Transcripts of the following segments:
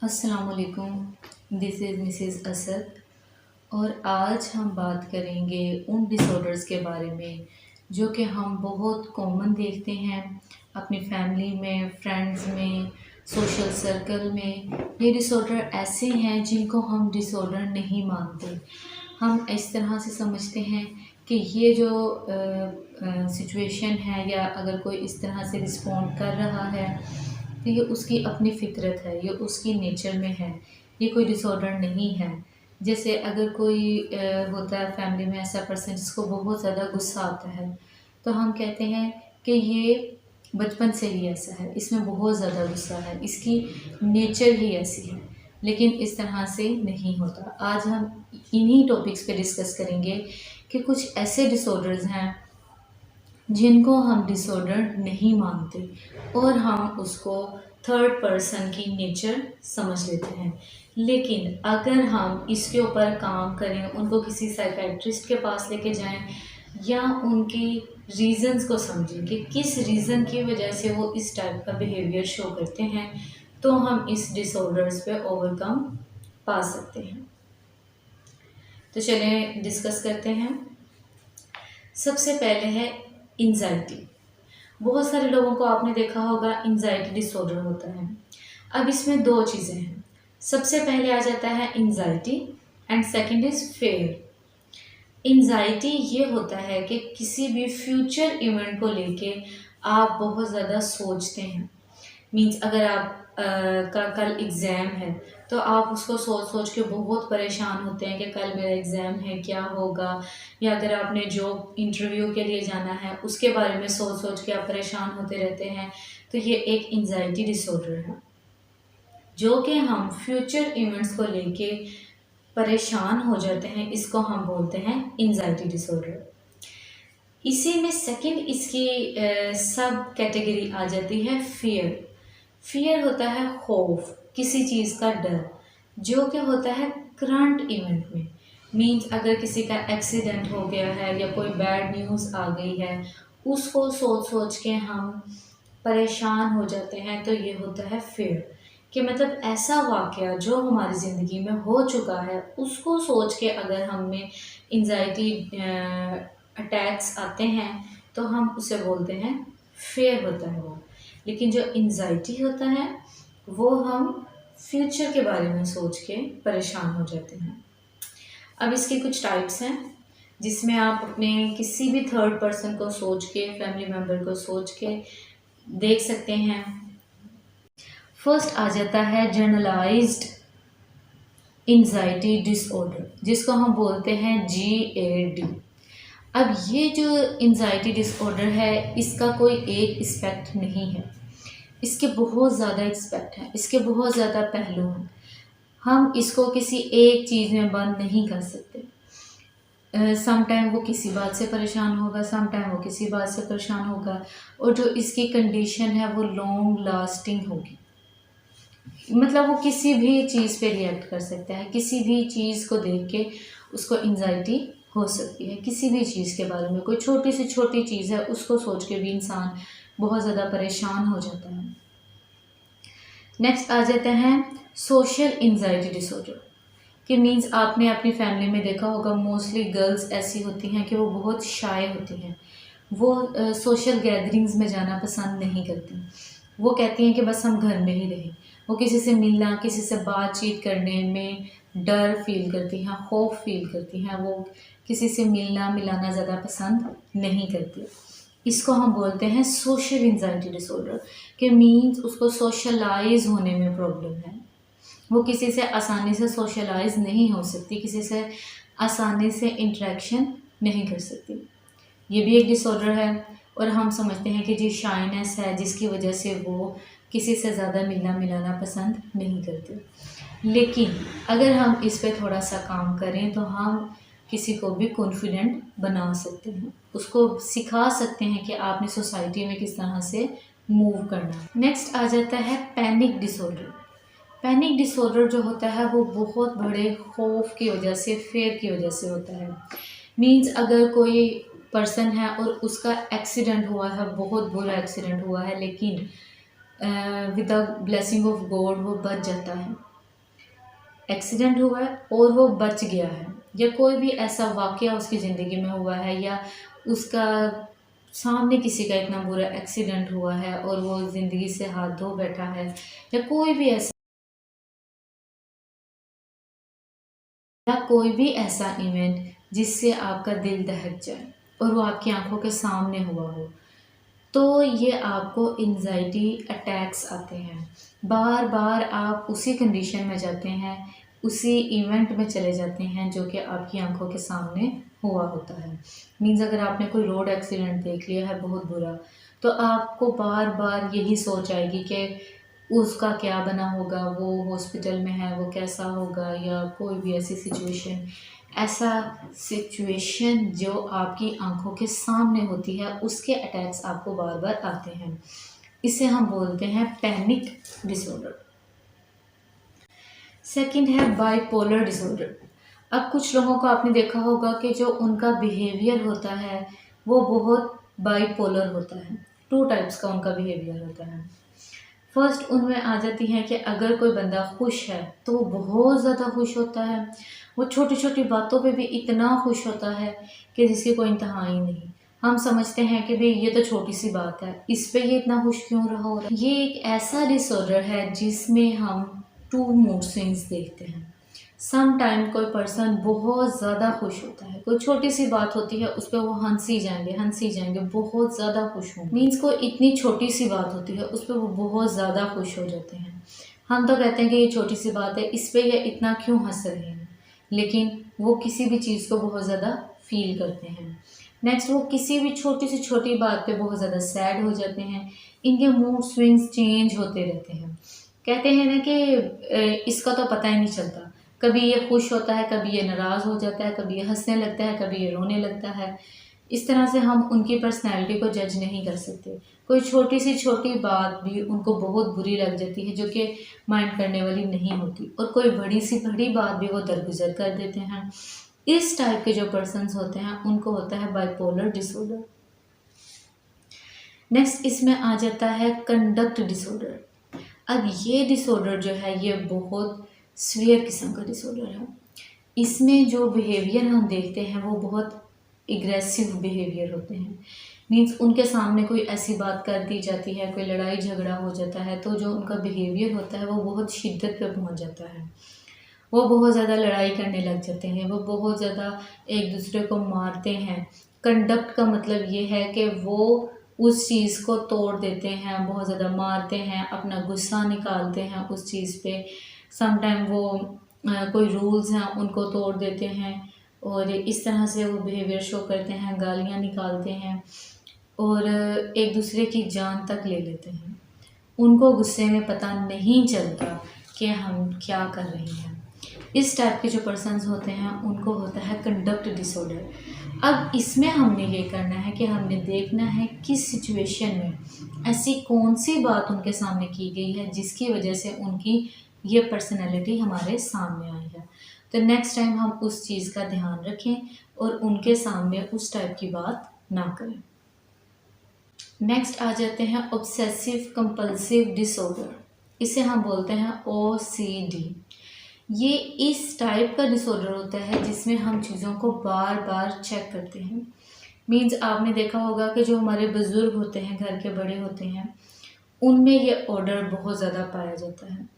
अस्सलामुअलैकुम, this is Mrs Asad. और आज हम बात करेंगे उन डिसऑर्डर्स के बारे में जो कि हम बहुत कॉमन देखते हैं अपनी फैमिली में, फ्रेंड्स में, सोशल सर्कल में। ये डिसऑर्डर ऐसे हैं जिनको हम डिसऑर्डर नहीं मानते। हम इस तरह से समझते हैं कि ये जो सिचुएशन है या अगर कोई इस तरह से रिस्पॉन्ड कर रहा है तो ये उसकी अपनी फ़ितरत है, ये उसकी नेचर में है, ये कोई डिसऑर्डर नहीं है। जैसे अगर कोई होता है फैमिली में ऐसा पर्सन जिसको बहुत ज़्यादा गुस्सा आता है, तो हम कहते हैं कि ये बचपन से ही ऐसा है, इसमें बहुत ज़्यादा गुस्सा है, इसकी नेचर ही ऐसी है। लेकिन इस तरह से नहीं होता। आज हम इन्हीं टॉपिक्स पे डिस्कस करेंगे कि कुछ ऐसे डिसऑर्डर्स हैं जिनको हम डिसऑर्डर नहीं मानते और हम उसको थर्ड पर्सन की नेचर समझ लेते हैं। लेकिन अगर हम इसके ऊपर काम करें, उनको किसी साइकेट्रिस्ट के पास लेके जाएं या उनकी रीज़न्स को समझें कि किस रीज़न की वजह से वो इस टाइप का बिहेवियर शो करते हैं, तो हम इस डिसऑर्डर्स पे ओवरकम पा सकते हैं। तो चलें डिस्कस करते हैं। सबसे पहले है एंजाइटी। बहुत सारे लोगों को आपने देखा होगा एंजाइटी डिसऑर्डर होता है। अब इसमें दो चीज़ें हैं। सबसे पहले आ जाता है anxiety and second is fair. Anxiety ये होता है कि किसी भी फ्यूचर इवेंट को लेके आप बहुत ज़्यादा सोचते हैं। मीन्स अगर आप का कल एग्ज़ाम है तो आप उसको सोच सोच के बहुत परेशान होते हैं कि कल मेरा एग्ज़ाम है, क्या होगा। या अगर आपने जॉब इंटरव्यू के लिए जाना है उसके बारे में सोच सोच के आप परेशान होते रहते हैं, तो ये एक एंजाइटी डिसऑर्डर है जो कि हम फ्यूचर इवेंट्स को लेके परेशान हो जाते हैं। इसको हम बोलते हैं एंजाइटी डिसऑर्डर। इसी में सेकंड इसकी सब कैटेगरी आ जाती है फियर। फियर होता है खौफ, किसी चीज़ का डर, जो कि होता है करंट इवेंट में। मीन्स अगर किसी का एक्सीडेंट हो गया है या कोई बैड न्यूज़ आ गई है, उसको सोच सोच के हम परेशान हो जाते हैं, तो ये होता है फियर। कि मतलब ऐसा वाक़या जो हमारी ज़िंदगी में हो चुका है उसको सोच के अगर हमें एंजाइटी अटैक्स आते हैं तो हम उसे बोलते हैं फियर होता है वो। लेकिन जो एंजाइटी होता है वो हम फ्यूचर के बारे में सोच के परेशान हो जाते हैं। अब इसके कुछ टाइप्स हैं जिसमें आप अपने किसी भी थर्ड पर्सन को सोच के, फैमिली मेम्बर को सोच के देख सकते हैं। फर्स्ट आ जाता है जनरलाइज्ड एंजाइटी डिसऑर्डर, जिसको हम बोलते हैं GAD। अब ये जो एंजाइटी डिसऑर्डर है इसका कोई एक एस्पेक्ट नहीं है, इसके बहुत ज़्यादा एस्पेक्ट हैं, इसके बहुत ज़्यादा पहलू हैं। हम इसको किसी एक चीज़ में बंद नहीं कर सकते। सम टाइम वो किसी बात से परेशान होगा, सम टाइम वो किसी बात से परेशान होगा, और जो इसकी कंडीशन है वो लॉन्ग लास्टिंग होगी। मतलब वो किसी भी चीज़ पे रिएक्ट कर सकता है, किसी भी चीज़ को देख के उसको एंजाइटी हो सकती है। किसी भी चीज़ के बारे में, कोई छोटी से छोटी चीज़ है उसको सोच के भी इंसान बहुत ज़्यादा परेशान हो जाता है। नेक्स्ट आ जाते हैं सोशल एंजाइटी डिसऑर्डर, कि मीन्स आपने अपनी फैमिली में देखा होगा मोस्टली गर्ल्स ऐसी होती हैं कि वो बहुत शाय होती हैं। वो सोशल गैदरिंग्स में जाना पसंद नहीं करती। वो कहती हैं कि बस हम घर में ही रहें। वो किसी से मिलना, किसी से बातचीत करने में डर फील करती हैं, खौफ फील करती हैं। वो किसी से मिलना मिलाना ज़्यादा पसंद नहीं करती। इसको हम बोलते हैं सोशल एंजाइटी डिसऑर्डर, कि मीन्स उसको सोशलाइज होने में प्रॉब्लम है। वो किसी से आसानी से सोशलाइज नहीं हो सकती, किसी से आसानी से इंटरेक्शन नहीं कर सकती। ये भी एक डिसऑर्डर है। और हम समझते हैं कि जी शाइनेस है जिसकी वजह से वो किसी से ज़्यादा मिलना मिलाना पसंद नहीं करते। लेकिन अगर हम इस पे थोड़ा सा काम करें तो हम किसी को भी कॉन्फिडेंट बना सकते हैं, उसको सिखा सकते हैं कि आपने सोसाइटी में किस तरह से मूव करना। नेक्स्ट आ जाता है पैनिक डिसऑर्डर। पैनिक डिसऑर्डर जो होता है वो बहुत बड़े खौफ की वजह से, फेयर की वजह से होता है। मीन्स अगर कोई पर्सन है और उसका एक्सीडेंट हुआ है, बहुत बुरा एक्सीडेंट हुआ है, लेकिन with the blessing of God वो बच जाता है, एक्सीडेंट हुआ है और वो बच गया है, या कोई भी ऐसा वाक़या उसकी ज़िंदगी में हुआ है, या उसका सामने किसी का इतना बुरा एक्सीडेंट हुआ है और वो ज़िंदगी से हाथ धो बैठा है, या कोई भी ऐसा इवेंट जिससे आपका दिल दहक जाए और वो आपकी आंखों के सामने हुआ हो, तो ये आपको एंजाइटी अटैक्स आते हैं। बार बार आप उसी कंडीशन में जाते हैं, उसी इवेंट में चले जाते हैं जो कि आपकी आंखों के सामने हुआ होता है। मीन्स अगर आपने कोई रोड एक्सीडेंट देख लिया है बहुत बुरा, तो आपको बार बार यही सोच आएगी कि उसका क्या बना होगा, वो हॉस्पिटल में है, वो कैसा होगा, या कोई भी ऐसा सिचुएशन जो आपकी आंखों के सामने होती है, उसके अटैक्स आपको बार बार आते हैं। इसे हम बोलते हैं पैनिक डिसऑर्डर। सेकंड है बाइपोलर डिसऑर्डर। अब कुछ लोगों को आपने देखा होगा कि जो उनका बिहेवियर होता है वो बहुत बाइपोलर होता है। 2 टाइप्स का उनका बिहेवियर होता है। फर्स्ट उनमें आ जाती है कि अगर कोई बंदा खुश है तो वो बहुत ज़्यादा खुश होता है, वो छोटी छोटी बातों पे भी इतना खुश होता है कि जिसकी कोई इंतहा ही नहीं। हम समझते हैं कि भाई ये तो छोटी सी बात है, इस पे ये इतना खुश क्यों रहा हो रहा है। ये एक ऐसा डिसऑर्डर है जिसमें हम 2 मूड स्विंग्स देखते हैं। सम टाइम कोई पर्सन बहुत ज़्यादा खुश होता है, कोई छोटी सी बात होती है उस पर वो हंसी जाएंगे, बहुत ज़्यादा खुश हों। मीन्स कोई इतनी छोटी सी बात होती है उस पर वो बहुत ज़्यादा खुश हो जाते हैं। हम तो कहते हैं कि ये छोटी सी बात है, इस पर ये इतना क्यों हंस रहे हैं, लेकिन वो किसी भी चीज़ को बहुत ज़्यादा फील करते हैं। नेक्स्ट वो किसी भी छोटी से छोटी बात पे बहुत ज़्यादा सैड हो जाते हैं। इनके मूड स्विंग्स चेंज होते रहते हैं। कहते हैं ना कि इसका तो पता ही नहीं चलता, कभी ये खुश होता है, कभी ये नाराज़ हो जाता है, कभी ये हंसने लगता है, कभी ये रोने लगता है। इस तरह से हम उनकी पर्सनैलिटी को जज नहीं कर सकते। कोई छोटी सी छोटी बात भी उनको बहुत बुरी लग जाती है जो कि माइंड करने वाली नहीं होती, और कोई बड़ी सी बड़ी बात भी वो दरगुजर कर देते हैं। इस टाइप के जो पर्सन्स होते हैं उनको होता है बाइपोलर डिसऑर्डर। नेक्स्ट इसमें आ जाता है कंडक्ट डिसऑर्डर। अब ये डिसऑर्डर जो है ये बहुत सीवियर किस्म का डिसऑर्डर है। इसमें जो बिहेवियर हम देखते हैं वो बहुत एग्रेसिव बिहेवियर होते हैं। मीन्स उनके सामने कोई ऐसी बात कर दी जाती है, कोई लड़ाई झगड़ा हो जाता है, तो जो उनका बिहेवियर होता है वो बहुत शिद्दत पे पहुंच जाता है। वो बहुत ज़्यादा लड़ाई करने लग जाते हैं, वो बहुत ज़्यादा एक दूसरे को मारते हैं। कंडक्ट का मतलब ये है कि वो उस चीज़ को तोड़ देते हैं, बहुत ज़्यादा मारते हैं, अपना गुस्सा निकालते हैं उस चीज़ पे। समटाइम वो कोई रूल्स हैं उनको तोड़ देते हैं, और इस तरह से वो बिहेवियर शो करते हैं, गालियाँ निकालते हैं और एक दूसरे की जान तक ले लेते हैं। उनको गुस्से में पता नहीं चलता कि हम क्या कर रहे हैं। इस टाइप के जो पर्सन्स होते हैं उनको होता है कंडक्ट डिसऑर्डर। अब इसमें हमने ये करना है कि हमने देखना है किस सिचुएशन में ऐसी कौन सी बात उनके सामने की गई है जिसकी वजह से उनकी ये पर्सनैलिटी हमारे सामने आई है। तो नेक्स्ट टाइम हम उस चीज़ का ध्यान रखें और उनके सामने उस टाइप की बात ना करें। नेक्स्ट आ जाते हैं ऑब्सेसिव कंपल्सिव डिसऑर्डर। इसे हम बोलते हैं OCD। ये इस टाइप का डिसऑर्डर होता है जिसमें हम चीज़ों को बार बार चेक करते हैं। मीन्स आपने देखा होगा कि जो हमारे बुज़ुर्ग होते हैं, घर के बड़े होते हैं, उनमें ये ऑर्डर बहुत ज़्यादा पाया जाता है।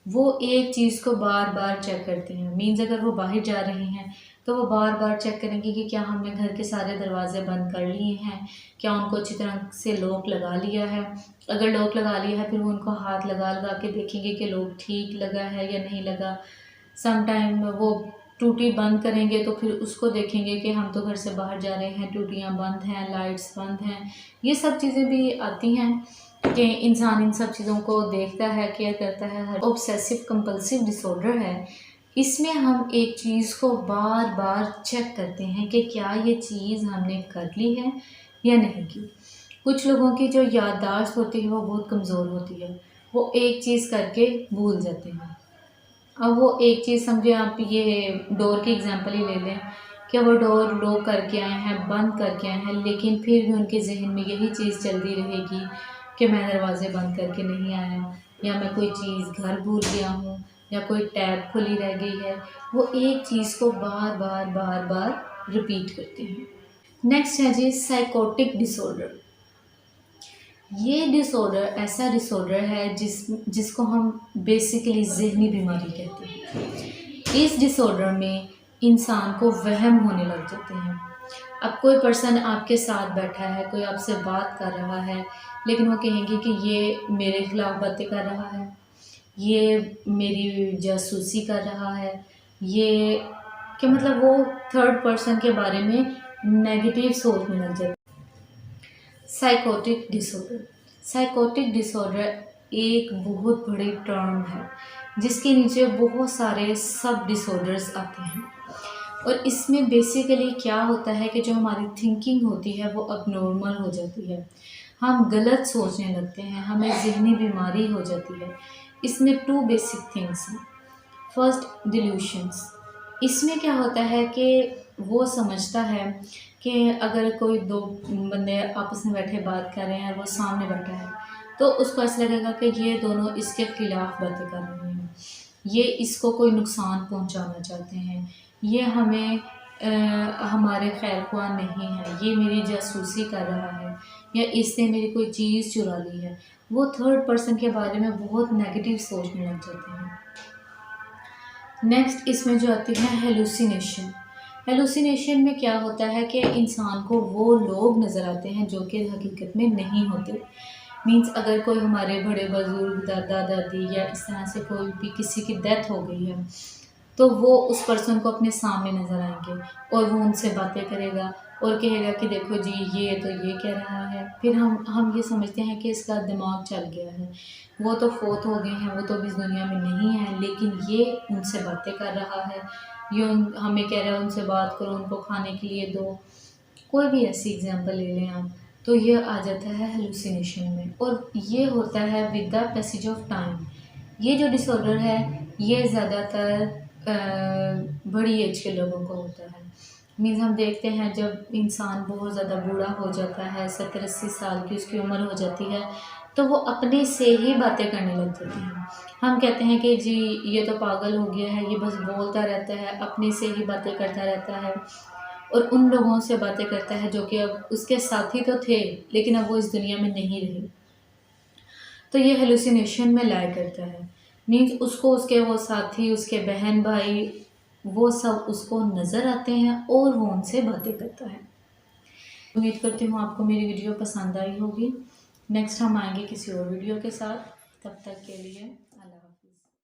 वो एक चीज़ को बार बार चेक करते हैं। मीन्स अगर वो बाहर जा रहे हैं तो वो बार बार चेक करेंगे कि क्या हमने घर के सारे दरवाजे बंद कर लिए हैं, क्या उनको अच्छी तरह से लॉक लगा लिया है। अगर लॉक लगा लिया है फिर वो उनको हाथ लगा लगा के देखेंगे कि लॉक ठीक लगा है या नहीं लगा। सम टाइम वो टूटी बंद करेंगे तो फिर उसको देखेंगे कि हम तो घर से बाहर जा रहे हैं, टूटियाँ बंद हैं, लाइट्स बंद हैं। ये सब चीज़ें भी आती हैं कि इंसान इन सब चीज़ों को देखता है, केयर करता है। ऑब्सेसिव कंपल्सिव डिसऑर्डर है, इसमें हम एक चीज़ को बार बार चेक करते हैं कि क्या ये चीज़ हमने कर ली है या नहीं की। कुछ लोगों की जो याददाश्त होती है वो बहुत कमज़ोर होती है, वो एक चीज़ करके भूल जाते हैं। अब वो एक चीज़ समझे, आप ये डोर की एग्जांपल ही ले लें कि वो डोर लॉक करके आए हैं, बंद करके आए हैं, लेकिन फिर भी उनके जहन में यही चीज़ चलती रहेगी कि मैं दरवाज़े बंद करके नहीं आया, या मैं कोई चीज़ घर भूल गया हूँ, या कोई टैब खुली रह गई है, वो एक चीज़ को बार बार बार बार रिपीट करते हैं। नेक्स्ट है जी साइकोटिक डिसऑर्डर। ये डिसऑर्डर ऐसा डिसऑर्डर है जिसको हम बेसिकली ज़हनी बीमारी कहते हैं। इस डिसऑर्डर में इंसान को वहम होने लग जाते हैं। अब कोई पर्सन आपके साथ बैठा है, कोई आपसे बात कर रहा है, लेकिन वो कहेंगे कि ये मेरे खिलाफ बातें कर रहा है, ये मेरी जासूसी कर रहा है, ये कि मतलब वो थर्ड पर्सन के बारे में नेगेटिव सोचने लग जाते हैं। Psychotic disorder. साइकोटिक डिसऑर्डर एक बहुत बड़ी टर्म है जिसके नीचे बहुत सारे सब डिसऑर्डर्स आते हैं। और इसमें बेसिकली क्या होता है कि जो हमारी थिंकिंग होती है वो अब नॉर्मल हो जाती है, हम गलत सोचने लगते हैं, हमें ज़हनी बीमारी हो जाती है। इसमें टू बेसिक थिंग्स हैं। फर्स्ट डिल्यूशंस। इसमें क्या होता है कि वो समझता है कि अगर कोई दो बंदे आपस में बैठे बात कर रहे हैं और वो सामने बैठा है, तो उसको ऐसा लगेगा कि ये दोनों इसके खिलाफ बातें कर रहे हैं, ये इसको कोई नुकसान पहुंचाना चाहते हैं, ये हमें हमारे खैर ख्वाह नहीं है, ये मेरी जासूसी कर रहा है, या इसने मेरी कोई चीज़ चुरा ली है। वो थर्ड पर्सन के बारे में बहुत नेगेटिव सोचने लग जाते हैं। नेक्स्ट इसमें जो आती है हेलुसिनेशन। हेलुसिनेशन में क्या होता है कि इंसान को वो लोग नज़र आते हैं जो कि हकीकत में नहीं होते। मीन्स अगर कोई हमारे बड़े बुजुर्ग दादा दादी या इस तरह से कोई भी किसी की डेथ हो गई है, तो वो उस पर्सन को अपने सामने नज़र आएंगे और वो उनसे बातें करेगा और कहेगा कि देखो जी ये तो ये कह रहा है। फिर हम ये समझते हैं कि इसका दिमाग चल गया है, वो तो फोत हो गए हैं, वो तो अभी इस दुनिया में नहीं है, लेकिन ये उनसे बातें कर रहा है, ये हमें कह रहा है उनसे बात करो, उनको खाने के लिए दो। कोई भी ऐसी एग्जांपल ले लें आप, तो ये आ जाता है हेलुसिनेशन में। और ये होता है with the passage of time. ये जो डिसऑर्डर है ये ज़्यादातर बड़ी एज के लोगों को होता है। मीन्स हम देखते हैं जब इंसान बहुत ज़्यादा बूढ़ा हो जाता है, 70-80 साल की उसकी उम्र हो जाती है, तो वो अपने से ही बातें करने लग जाते हैं। हम कहते हैं कि जी ये तो पागल हो गया है, ये बस बोलता रहता है, अपने से ही बातें करता रहता है और उन लोगों से बातें करता है जो कि अब उसके साथी तो थे लेकिन अब वो इस दुनिया में नहीं रहे। तो ये हेलुसिनेशन में लाया करता है। मीन्स उसको उसके वो साथी, उसके बहन भाई, वो सब उसको नज़र आते हैं और वो उनसे बातें करता है। उम्मीद करती हूँ आपको मेरी वीडियो पसंद आई होगी। नेक्स्ट हम आएंगे किसी और वीडियो के साथ। तब तक के लिए